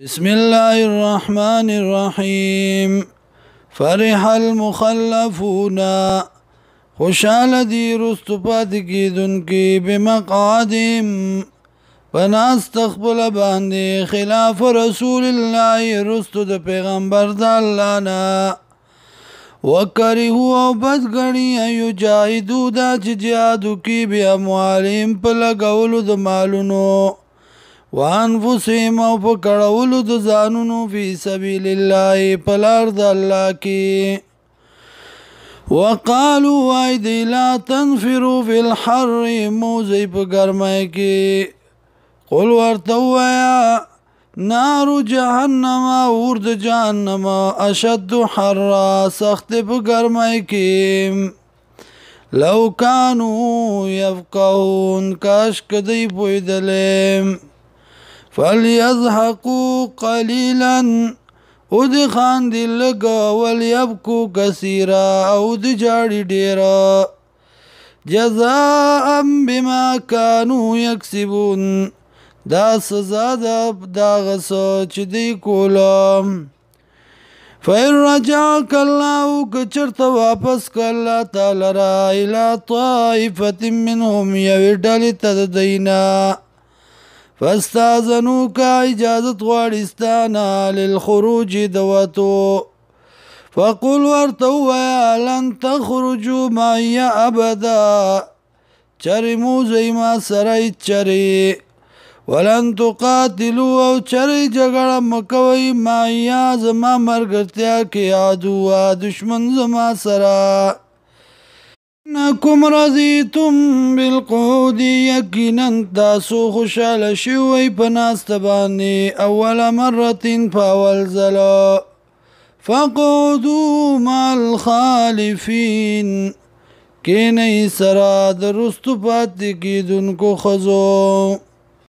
بسم الله الرحمن الرحيم. فرح المخلفون خوشحال دی رستو پات کیدن کی بمقعدهم پناست اخبل باندې خلاف رسول الله رستو د پیغمبر د الله نا وکرهو او بدګنی ایو جاهدو دا چې جهادو کی بی اموالهم په لګولو د مالونو وانفسهم او په کړولو د ځانونو فی سبیل الله په لار د الله کې وقالوا وایدی لا تنفروا فی الحر موزی په ګرمۍ کې قل ورته ووایه نار جهنم اور د جهنم اشد حرا سخت په ګرمۍ کې لو کانوا یفقهون کاش کدی پوهېدلی فلیضحکوا قلیلا او د خاندي لږ ولیبکوا کثیرا او د جاړي ډیره جزاء بما كانوا یکسبون دا سزا ده دا غصه چې دی کوله فإن رجعك الله کچرته واپس که الله تعالی را الى طائفة منهم یوې ډلې ته د دینا فاستاذنوک اجازت غواړستانه للخروج دوتو فقل ورته ووایه لن تخرجوا معي ابدا چرې موزئ ما سره چرې ولن تقاتلوا او چرې جګړه مکوئ معي زما ملګرتیا کې عدوا دشمن زما سره انکم رضیتم بالقعود یقینا تاسو خوشحاله شوئ په ناسته باندې اول مرة په اول ځله فقعدوا مع الخالفین کینئ سره د رستو پاتې کیدونکو ښځو